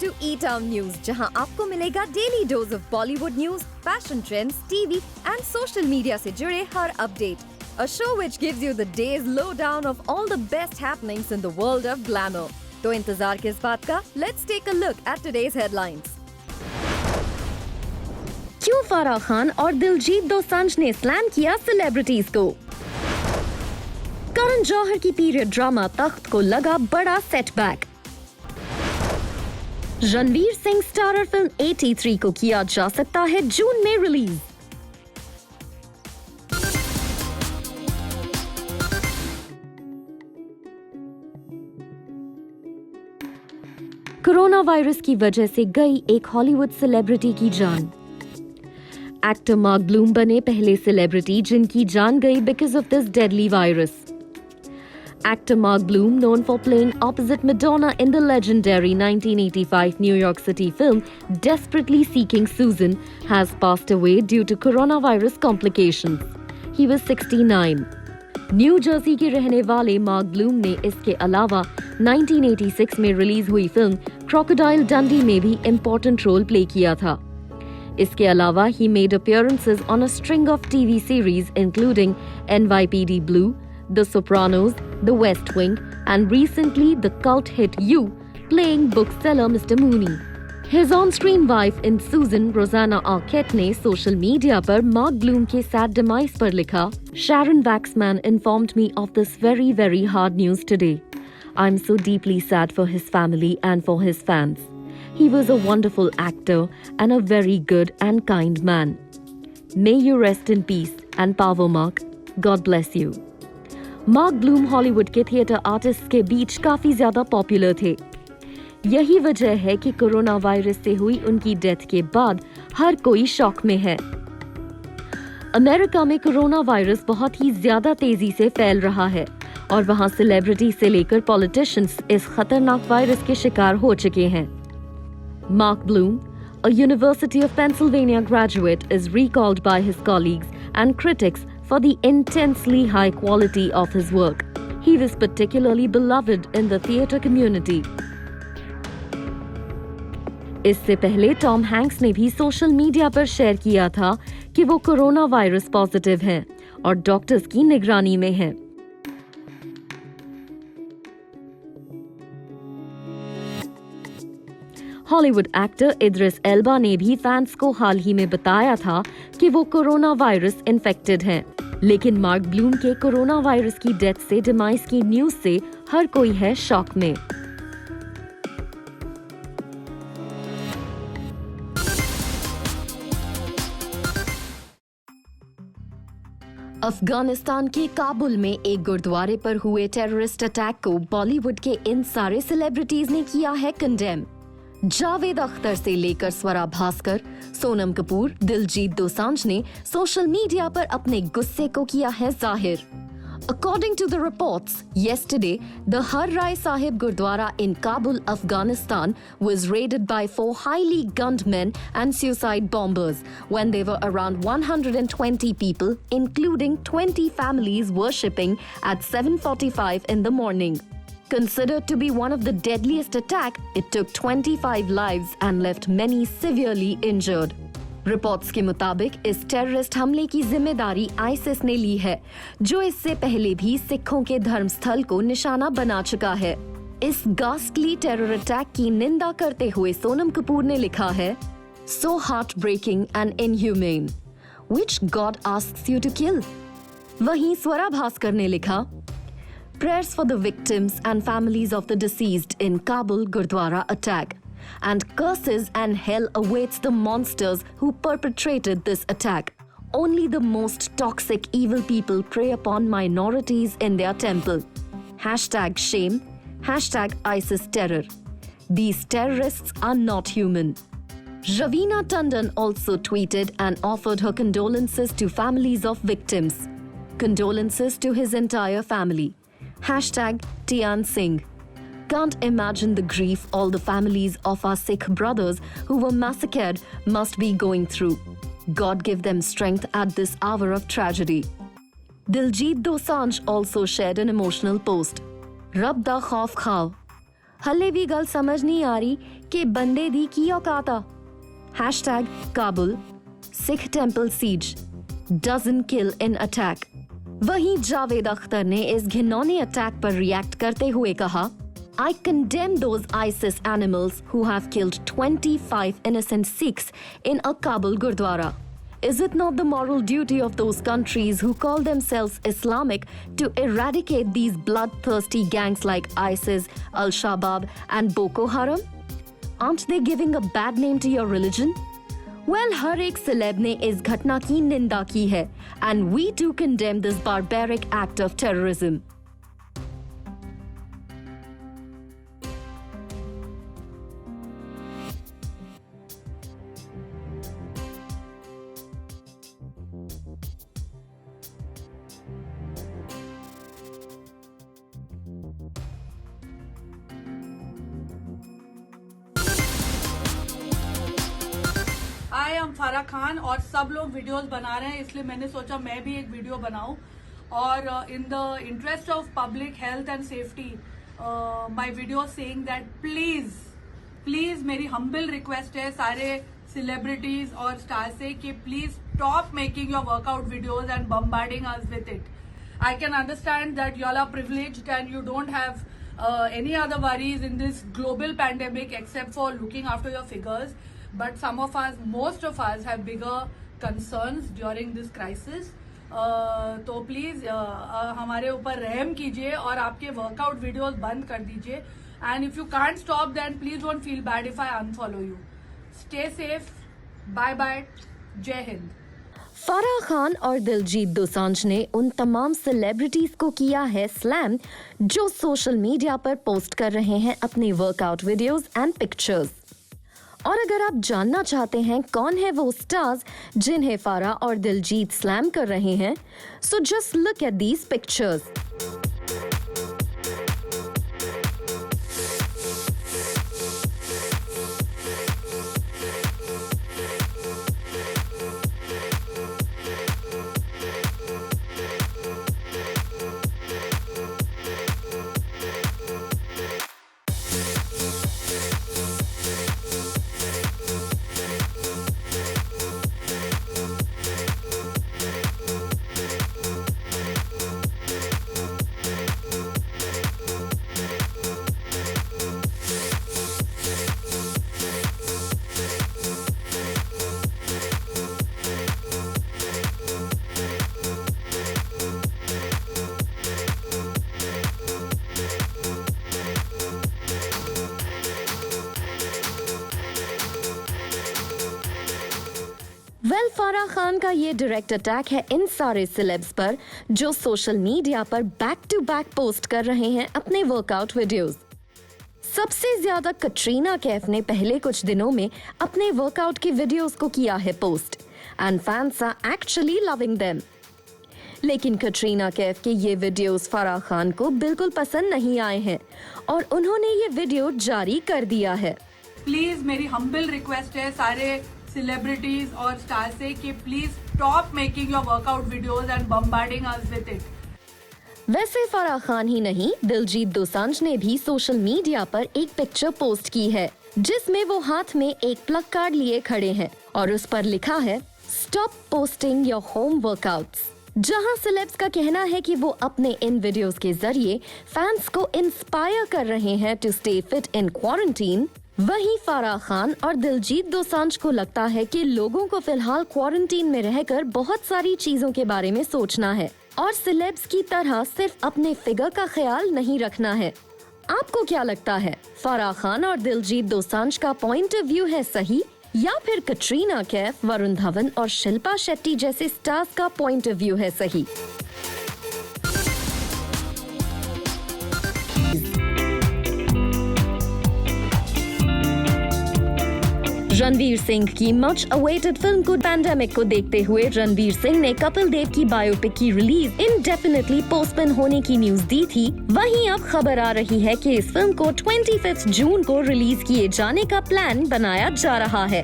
to E-Town News, जहां आपको मिलेगा daily dose of Bollywood news, fashion trends, TV and social media से जुड़े हर update. A show which gives you the day's lowdown of all the best happenings in the world of glamour. तो इंतजार किस बात का? Let's take a look at today's headlines. क्यों फराह खान और दिलजीत दोसांझ ने स्लैम किया सेलिब्रिटीज को? करण जौहर की पीरियड ड्रामा तख्त को लगा बड़ा setback. Ranveer Singh starrer film 83 को किया जा सकता है जून में रिलीज. कोरोना वायरस की वजह से गई एक हॉलीवुड सेलिब्रिटी की जान. एक्टर मार्क ब्लूम बने पहले सेलिब्रिटी जिनकी जान गई because of this deadly virus. Actor Mark Bloom, known for playing opposite Madonna in the legendary 1985 New York City film Desperately Seeking Susan, has passed away due to coronavirus complications. He was 69. New Jersey के रहने वाले mark Bloom ने इसके अलावा 1986 में release हुई film crocodile डंडी में भी इम्पोर्टेंट रोल प्ले किया था. इसके अलावा he made appearances on a string of TV series including NYPD Blue, The Sopranos, The West Wing, and recently the cult hit You, playing bookseller Mr. Mooney. His on-screen wife in Susan, Rosanna Arquette, ने social media पर mark Bloom के sad demise पर लिखा, Sharon Waxman informed me of this very, very hard news today. I'm so deeply sad for his family and for his fans. He was a wonderful actor and a very good and kind man. May you rest in peace and power, Mark. God bless you. Mark Bloom Hollywood के theatre artist के बीच काफी ज्यादा popular थे. यही वजह है कि corona virus से हुई उनकी डेथ के बाद हर कोई शॉक में है. अमेरिका में कोरोना वायरस बहुत ही ज्यादा तेजी से फैल रहा है और वहां सेलिब्रिटी से लेकर पॉलिटिशियंस इस खतरनाक वायरस के शिकार हो चुके हैं. Mark Bloom, a University of Pennsylvania graduate, is recalled by his colleagues and critics for the intensely high quality of his work. He was particularly beloved in the theatre community. इससे पहले Tom Hanks ने भी social media पर share किया था कि वो corona virus positive हैं और डॉक्टर्स की निगरानी में हैं. हॉलीवुड एक्टर इद्रिस एल्बा ने भी फैंस को हाल ही में बताया था कि वो कोरोना वायरस इन्फेक्टेड हैं. लेकिन मार्क ब्लूम के कोरोना वायरस की डेथ से डिमाइस की न्यूज से हर कोई है शॉक में. अफगानिस्तान के काबुल में एक गुरुद्वारे पर हुए टेररिस्ट अटैक को बॉलीवुड के इन सारे सेलिब्रिटीज ने किया है कंडेम. जावेद अख्तर से लेकर स्वरा भास्कर, सोनम कपूर, दिलजीत दोसांझ ने सोशल मीडिया पर अपने गुस्से को किया है जाहिर. According to the reports, yesterday, the Har Rai Sahib Gurdwara in Kabul, Afghanistan, was raided by 4 highly gunned men and suicide bombers when there were around 120 people, including 20 families, worshipping at 7:45 in the morning. Considered to be one of the deadliest attack, it took 25 lives and left many severely injured. Reports के मुताबिक इस terrorist हमले की जिम्मेदारी ISIS ने ली है, जो इससे पहले भी सिखों के धर्मस्थल को निशाना बना चुका है. इस गास्टली टेरर अटैक की निंदा करते हुए सोनम कपूर ने लिखा है, So heartbreaking and inhumane. Which God asks you to kill? वहीं स्वरा भास्कर ने लिखा, Prayers for the victims and families of the deceased in Kabul Gurdwara attack. And curses and hell awaits the monsters who perpetrated this attack. Only the most toxic evil people prey upon minorities in their temple. #shame, #ISIS terror. These terrorists are not human. Raveena Tandon also tweeted and offered her condolences to families of victims. Condolences to his entire family. #Tian Singh. Can't imagine the grief all the families of our Sikh brothers who were massacred must be going through. God give them strength at this hour of tragedy. Diljit Dosanjh also shared an emotional post. Rab da khauf khao. हले भी गल समझ नहीं आ रही कि बंदे दी की औकाता। #Kabul Sikh temple siege doesn't kill in attack। वहीं जावेद अख्तर ने इस घिनौने अटैक पर रिएक्ट करते हुए कहा, I condemn those ISIS animals who have killed 25 innocent Sikhs in a Kabul Gurdwara. Is it not the moral duty of those countries who call themselves Islamic to eradicate these bloodthirsty gangs like ISIS, Al-Shabaab and Boko Haram? Aren't they giving a bad name to your religion? Well, हर एक celeb ने इस घटना की निंदा की है and we too condemn this barbaric act of terrorism. I am फारा खान और सब लोग वीडियोस बना रहे हैं, इसलिए मैंने सोचा मैं भी एक वीडियो बनाऊं और in the interest of public health and safety my video saying that please मेरी हम्बल रिक्वेस्ट है सारे सेलिब्रिटीज और स्टार से कि please stop making your workout videos and bombarding us with it. I can understand that you all are privileged and you don't have any other worries in this global pandemic except for looking after your figures, but most of us have bigger concerns during this crisis. तो please हमारे ऊपर रहम कीजिए और आपके workout videos बंद कर दीजिए and if you can't stop then please don't feel bad if I unfollow you. Stay safe, bye bye, Jai Hind. Farah Khan और दिलजीत दोसांझ ने उन तमाम सेलिब्रिटीज को किया है स्लैम जो सोशल मीडिया पर पोस्ट कर रहे हैं अपने वर्कआउट वीडियोस एंड पिक्चर्स। और अगर आप जानना चाहते हैं कौन है वो स्टार्स जिन्हें फराह और दिलजीत स्लैम कर रहे हैं, so just look at these pictures. Farah Khan का ये डायरेक्ट अटैक है इन सारे सेलेब्स पर जो सोशल मीडिया पर बैक टू बैक पोस्ट कर रहे हैं अपने वर्कआउट वीडियोस। सबसे ज्यादा कटरीना कैफ ने पहले कुछ दिनों में अपने वर्कआउट के वीडियोस को किया है post and fans are actually loving them. लेकिन कटरीना कैफ के ये वीडियोस फराह खान को बिल्कुल पसंद नहीं आए हैं और उन्होंने ये वीडियो जारी कर दिया है। प्लीज मेरी हम्बल रिक्वेस्ट है सारे सेलिब्रिटीज और स्टार से कि please stop making your workout videos and bombarding us with it. वैसे फराह खान ही नहीं, दिलजीत दोसांझ ने भी सोशल मीडिया पर एक पिक्चर पोस्ट की है जिसमें वो हाथ में एक प्लग कार्ड लिए खड़े हैं और उस पर लिखा है stop posting your home workouts. जहां सेलेब्स का कहना है कि वो अपने इन वीडियोस के जरिए फैंस को इंस्पायर कर रहे हैं to stay fit in quarantine, वहीं फराह खान और दिलजीत दोसांझ को लगता है कि लोगों को फिलहाल क्वारंटीन में रहकर बहुत सारी चीजों के बारे में सोचना है और सेलेब्स की तरह सिर्फ अपने फिगर का ख्याल नहीं रखना है। आपको क्या लगता है, फराह खान और दिलजीत दोसांझ का पॉइंट ऑफ व्यू है सही या फिर कटरीना कैफ, वरुण धवन और शिल्पा शेट्टी जैसे स्टार्स का पॉइंट ऑफ व्यू है सही? रणवीर सिंह की much awaited film good pandemic को देखते हुए रणवीर सिंह ने कपिल देव की बायोपिक की रिलीज इंडेफिनिटली पोस्टपोन होने की न्यूज दी थी। वहीं अब खबर आ रही है कि इस फिल्म को 25 जून को रिलीज किए जाने का प्लान बनाया जा रहा है।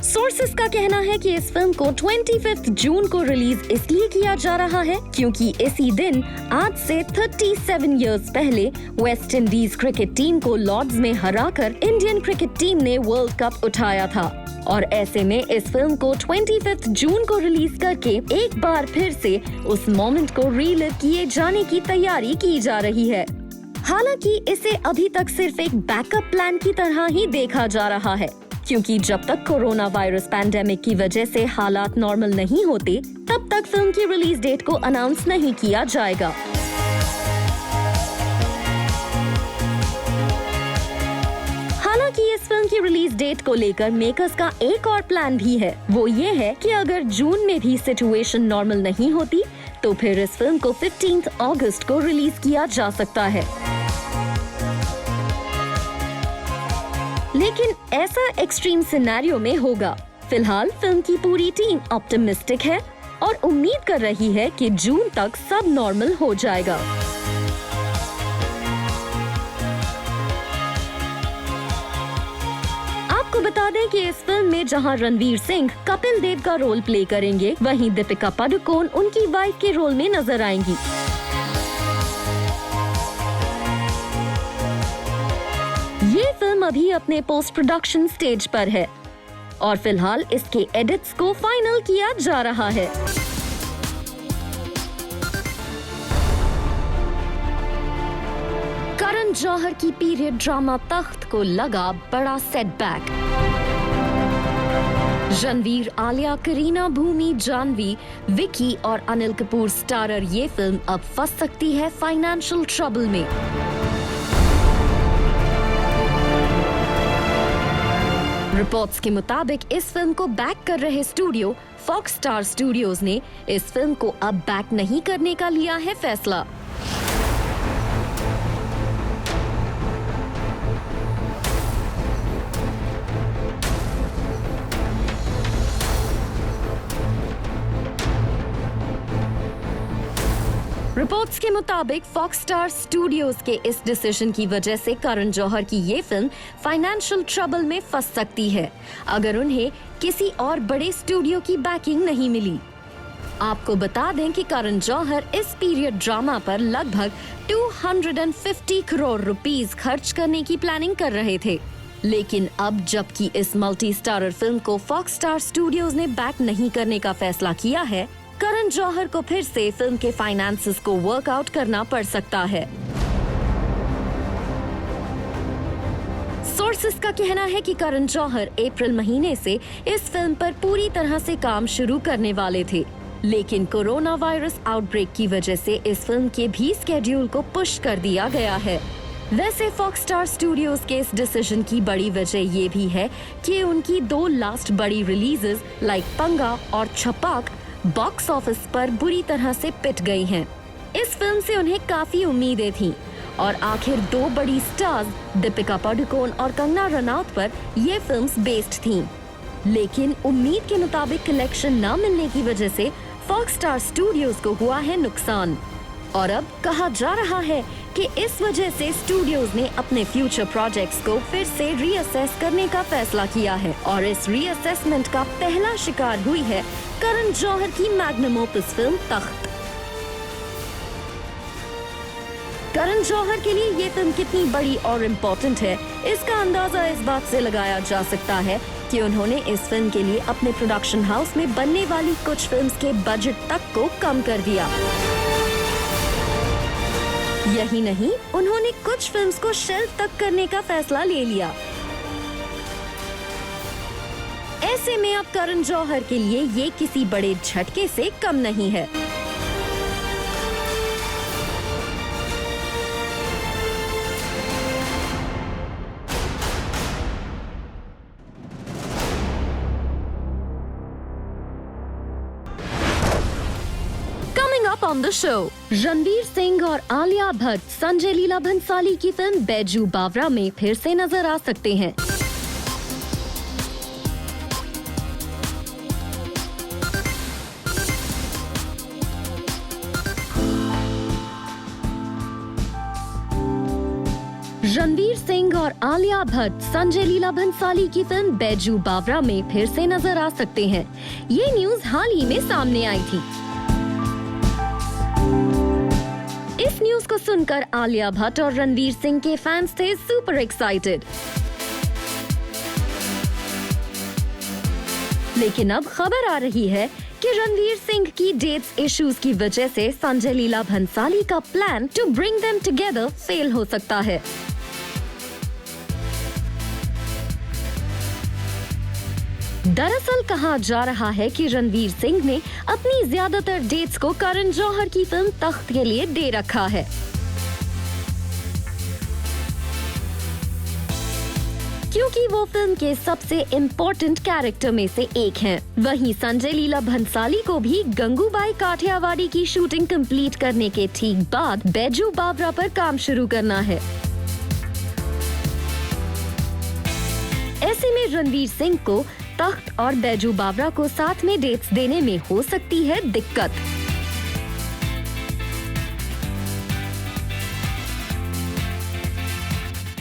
सोर्सेस का कहना है कि इस फिल्म को 25 जून को रिलीज इसलिए किया जा रहा है क्योंकि इसी दिन आज से 37 इयर्स पहले वेस्ट इंडीज क्रिकेट टीम को लॉर्ड्स में हराकर इंडियन क्रिकेट टीम ने वर्ल्ड कप उठाया था और ऐसे में इस फिल्म को 25 जून को रिलीज करके एक बार फिर से उस मोमेंट को रीलिव किए जाने की तैयारी की जा रही है। हालांकि इसे अभी तक सिर्फ एक बैकअप प्लान की तरह ही देखा जा रहा है क्योंकि जब तक कोरोना वायरस पैंडेमिक की वजह से हालात नॉर्मल नहीं होते तब तक फिल्म की रिलीज डेट को अनाउंस नहीं किया जाएगा। हालांकि इस फिल्म की रिलीज डेट को लेकर मेकर्स का एक और प्लान भी है, वो ये है कि अगर जून में भी सिचुएशन नॉर्मल नहीं होती तो फिर इस फिल्म को 15 अगस्त को रिलीज किया जा सकता है। लेकिन ऐसा एक्सट्रीम सिनेरियो में होगा। फिलहाल फिल्म की पूरी टीम ऑप्टिमिस्टिक है और उम्मीद कर रही है कि जून तक सब नॉर्मल हो जाएगा। आपको बता दें कि इस फिल्म में जहां रणवीर सिंह कपिल देव का रोल प्ले करेंगे, वहीं दीपिका पादुकोण उनकी वाइफ के रोल में नजर आएंगी। ये फिल्म अभी अपने पोस्ट प्रोडक्शन स्टेज पर है और फिलहाल इसके एडिट्स को फाइनल किया जा रहा है। करण जौहर की पीरियड ड्रामा तख्त को लगा बड़ा सेटबैक। रणवीर, आलिया, करीना, भूमि, जानवी, विकी और अनिल कपूर स्टारर ये फिल्म अब फंस सकती है फाइनेंशियल ट्रबल में। रिपोर्ट्स के मुताबिक इस फिल्म को बैक कर रहे स्टूडियो फॉक्स स्टार स्टूडियोज ने इस फिल्म को अब बैक नहीं करने का लिया है फैसला। रिपोर्ट्स के मुताबिक फॉक्स स्टार स्टूडियोज के इस डिसीजन की वजह से करण जौहर की ये फिल्म फाइनेंशियल ट्रबल में फंस सकती है अगर उन्हें किसी और बड़े स्टूडियो की बैकिंग नहीं मिली। आपको बता दें कि करण जौहर इस पीरियड ड्रामा पर लगभग 250 करोड़ रुपीस खर्च करने की प्लानिंग कर रहे थे, लेकिन अब जबकि इस मल्टी स्टारर फिल्म को फॉक्स स्टार स्टूडियोज ने बैक नहीं करने का फैसला किया है, करण जौहर को फिर से फिल्म के फाइनेंसेस को वर्कआउट करना पड़ सकता है। सोर्सेस का कहना है कि करण जौहर अप्रैल महीने से इस फिल्म पर पूरी तरह से काम शुरू करने वाले थे, लेकिन कोरोना वायरस आउटब्रेक की वजह से इस फिल्म के भी स्केड्यूल को पुश कर दिया गया है। वैसे फॉक्स स्टार स्टूडियोज के इस डिसीजन की बड़ी वजह ये भी है कि उनकी 2 लास्ट बड़ी रिलीजेस लाइक पंगा और छपाक बॉक्स ऑफिस पर बुरी तरह से पिट गई हैं। इस फिल्म से उन्हें काफी उम्मीदें थीं और आखिर 2 बड़ी स्टार्स दीपिका पादुकोण और कंगना रनौत पर ये फिल्म्स बेस्ड थीं, लेकिन उम्मीद के मुताबिक कलेक्शन न मिलने की वजह से फॉक्स स्टार स्टूडियोज को हुआ है नुकसान और अब कहा जा रहा है कि इस वजह से स्टूडियोज ने अपने फ्यूचर प्रोजेक्ट्स को फिर से रीअसेस करने का फैसला किया है और इस रीअसेसमेंट का पहला शिकार हुई है करण जौहर की मैग्नम ओपस फिल्म तख्त। करण जौहर के लिए ये फिल्म कितनी बड़ी और इम्पोर्टेंट है, इसका अंदाजा इस बात से लगाया जा सकता है कि उन्होंने इस फिल्म के लिए अपने प्रोडक्शन हाउस में बनने वाली कुछ फिल्म्स के बजट तक को कम कर दिया। यही नहीं, उन्होंने कुछ फिल्म्स को शेल्फ तक करने का फैसला ले लिया। ऐसे में अब करण जौहर के लिए ये किसी बड़े झटके से कम नहीं है। On the show, Ranveer Singh और आलिया भट्ट संजय लीला भंसाली की फिल्म बैजू बावरा में फिर से नजर आ सकते हैं। रणवीर सिंह और आलिया भट्ट संजय लीला भंसाली की फिल्म बैजू बावरा में फिर से नजर आ सकते हैं। ये न्यूज हाल ही में सामने आई थी। इस न्यूज को सुनकर आलिया भट्ट और रणवीर सिंह के फैंस थे सुपर एक्साइटेड। लेकिन अब खबर आ रही है कि रणवीर सिंह की डेट्स इश्यूज की वजह से संजय लीला भंसाली का plan to bring them together fail हो सकता है। दरअसल कहा जा रहा है कि रणवीर सिंह ने अपनी ज्यादातर डेट्स को करण जौहर की फिल्म तख्त के लिए दे रखा है। क्योंकि वो फिल्म के सबसे इम्पोर्टेंट कैरेक्टर में से एक हैं। वहीं संजय लीला भंसाली को भी गंगूबाई काठियावाड़ी की शूटिंग कंप्लीट करने के ठीक बाद बैजू बावरा पर काम शुरू करना है। ऐसे में रणवीर सिंह को तख्त और बैजू बावरा को साथ में डेट्स देने में हो सकती है दिक्कत।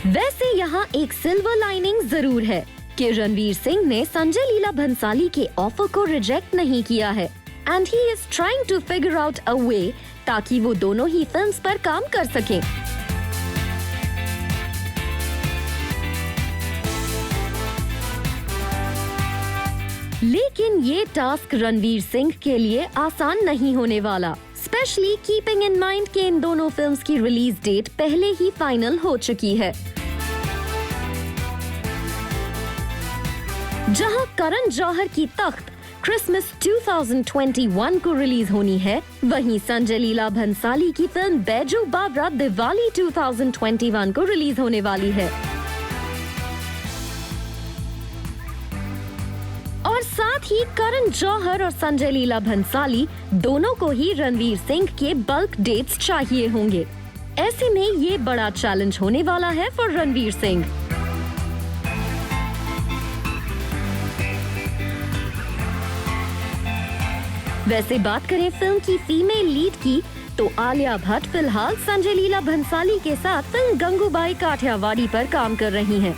वैसे यहाँ एक सिल्वर लाइनिंग जरूर है कि रणवीर सिंह ने संजय लीला भंसाली के ऑफर को रिजेक्ट नहीं किया है and he is trying to figure out a way ताकि वो दोनों ही फिल्म्स पर काम कर सकें। लेकिन ये टास्क रणवीर सिंह के लिए आसान नहीं होने वाला, स्पेशली कीपिंग इन माइंड कि इन दोनों फिल्म्स की रिलीज डेट पहले ही फाइनल हो चुकी है। जहां करण जौहर की तख्त क्रिसमस 2021 को रिलीज होनी है, वहीं संजय लीला भंसाली की फिल्म बैजू बावरा दिवाली 2021 को रिलीज होने वाली है। और साथ ही करण जौहर और संजय लीला भंसाली दोनों को ही रणवीर सिंह के बल्क डेट्स चाहिए होंगे। ऐसे में ये बड़ा चैलेंज होने वाला है फॉर रणवीर सिंह। वैसे बात करें फिल्म की फीमेल लीड की तो आलिया भट्ट फिलहाल संजय लीला भंसाली के साथ फिल्म गंगूबाई काठियावाड़ी पर काम कर रही हैं।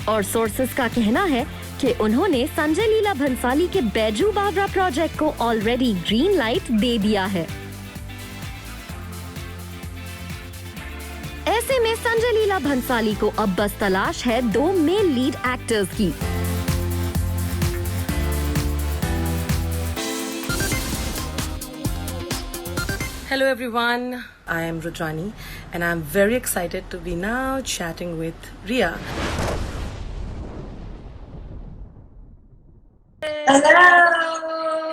और सोर्सेस का कहना है कि उन्होंने संजय लीला भंसाली के बैजू बावरा प्रोजेक्ट को ऑलरेडी ग्रीन लाइट दे दिया है। ऐसे में संजय लीला भंसाली को अब बस तलाश है 2 मेल लीड एक्टर्स की। Hello everyone, I am Rudrani and I'm very excited to be now chatting with Ria.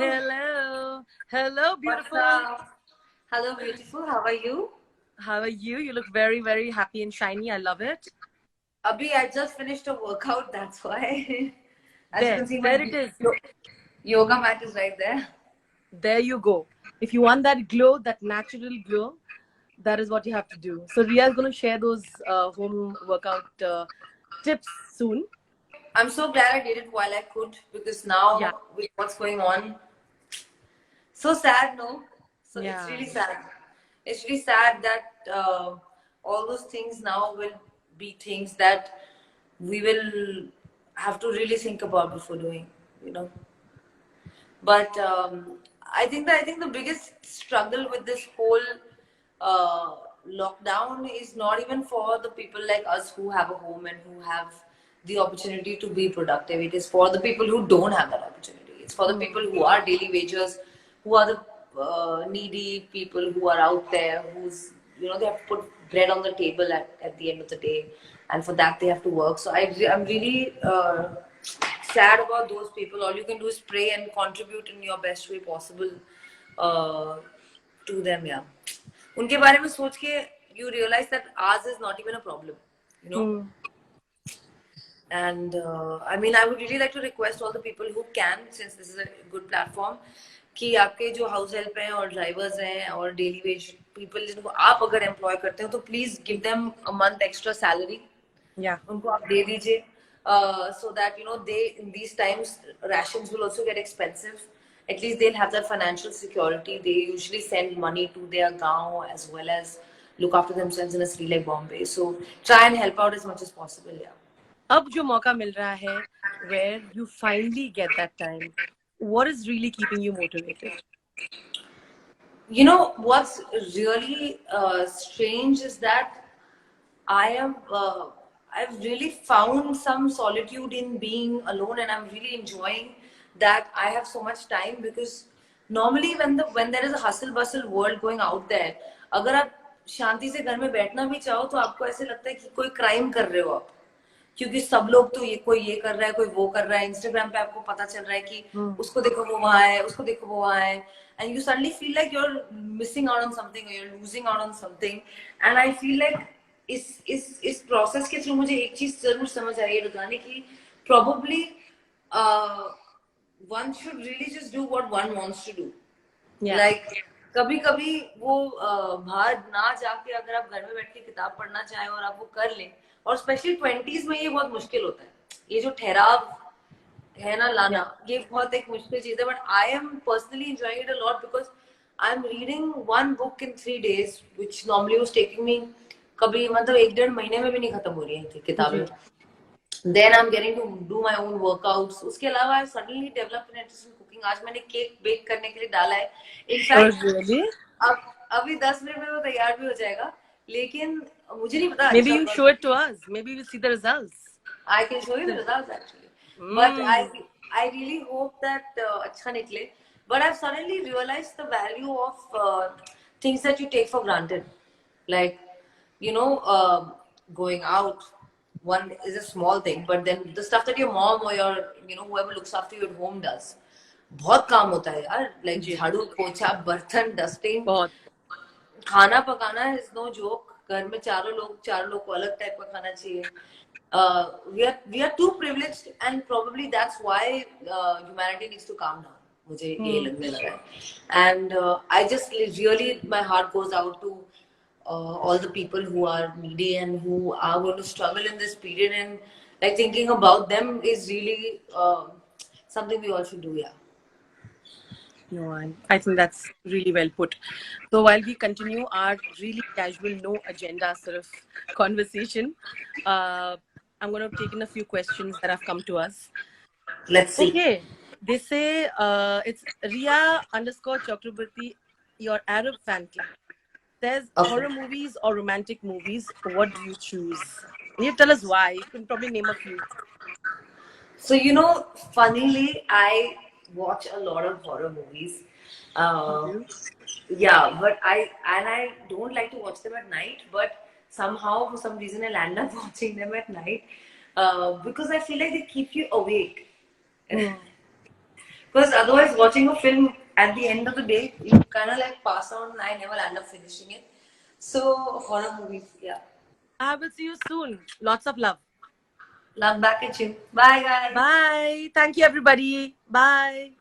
Hello. Hello beautiful. Hello, beautiful. How are you? How are you? You look very, very happy and shiny. I love it. Abhi, I just finished a workout, that's why. As you There, can see, there it is. Yoga mat is right there. There you go. If you want that glow, that natural glow, that is what you have to do. So Ria is going to share those home workout tips soon. I'm so glad I did it while I could, because now Yeah. with what's going on, so sad, no? So Yeah. it's really sad. It's really sad that all those things now will be things that we will have to really think about before doing, you know. But I think the biggest struggle with this whole lockdown is not even for the people like us who have a home and who have the opportunity to be productive. It is for the people who don't have that opportunity. It's for the people who are daily wagers, who are the needy people who are out there, who's, you know, they have to put bread on the table at the end of the day, and for that they have to work. So I'm really sad about those people. All you can do is pray and contribute in your best way possible to them. Yeah, उनके बारे में सोच के you realize that ours is not even a problem, you know. And I mean, I would really like to request all the people who can, since this is a good platform, कि आपके जो house help हैं और drivers हैं और daily veg people जिनको आप अगर एम्प्लॉय करते हो तो please give them a month extra salary. उनको आप दे दीजिए, so that, you know, they in these times rations will also get expensive. At least they'll have that financial security. They usually send money to their gaon as well as look after themselves in a city like Bombay. So try and help out as much as possible. Yeah. अब जो मौका मिल रहा है, where you finally get that time, what is really keeping you motivated? You know what's really strange is that I am. I've really found some solitude in being alone, and I'm really enjoying that I have so much time because normally when there is a hustle bustle world going out there, अगर आप शांति से घर में बैठना भी चाहो तो आपको ऐसे लगता है कि कोई क्राइम कर रहे हो आप, क्योंकि सब लोग तो ये कोई ये कर रहा है, कोई वो कर रहा है, इंस्टाग्राम पे आपको पता चल रहा है कि उसको देखो वो वहां है, उसको देखो वो वहां है, and you suddenly feel like you're missing out on something or you're losing out on something. And I feel like इस प्रोसेस के थ्रू मुझे एक चीज जरूर समझ आई है रुदानी की, probably one should really just do what one wants to do. Like कभी कभी वो बाहर ना जाके अगर आप घर में बैठ के किताब पढ़ना चाहें और आप वो कर लें, और स्पेशली 20s में ये बहुत मुश्किल होता है, ये जो ठहराव है ना लाना, ये बहुत एक मुश्किल चीज है. But I am personally enjoying it a lot because I am reading one book in 3 days which normally was taking me कभी मतलब 1-1.5 महीने में भी नहीं खत्म हो रही है किताबें. Then I'm getting to do my own workouts. उसके अलावा I suddenly developed an interest in cooking. आज मैंने केक बेक करने के लिए डाला है. In fact, अब अभी 10 मिनट में वो तैयार भी हो जाएगा. लेकिन मुझे नहीं पता. Maybe you show it to us. Maybe we'll see the results. I can show you the results actually. But I really hope that अच्छा निकले. But I've suddenly realized the value of things that you take for granted. Like, you know, going out. One is a small thing, but then the stuff that your mom or your, you know, whoever looks after you at home does, बहुत काम होता है यार. Like झाड़ू पोछा बर्तन dusting, बहुत खाना पकाना is no joke. घर में चारों लोग को अलग टाइप का खाना चाहिए. We are too privileged, and probably that's why humanity needs to calm down. मुझे ये लगने लगा है. And I just really, my heart goes out to all the people who are needy and who are going to struggle in this period, and like thinking about them is really something we all should do. Yeah. No, I think that's really well put. So while we continue our really casual, no agenda sort of conversation, I'm going to take in a few questions that have come to us. Let's see. Okay. They say it's Riya_Chakrabarti, your Arab fan club. There's horror movies or romantic movies. What do you choose? You tell us why. You can probably name a few. So, you know, funnily, I watch a lot of horror movies. Yeah, but I don't like to watch them at night. But somehow, for some reason, I'll end up watching them at night because I feel like they keep you awake. Because otherwise, watching a film at the end of the day, you kind of like pass out, and I never end up finishing it. So horror movies, yeah. I will see you soon. Lots of love. Love back at you. Bye, guys. Bye. Thank you, everybody. Bye.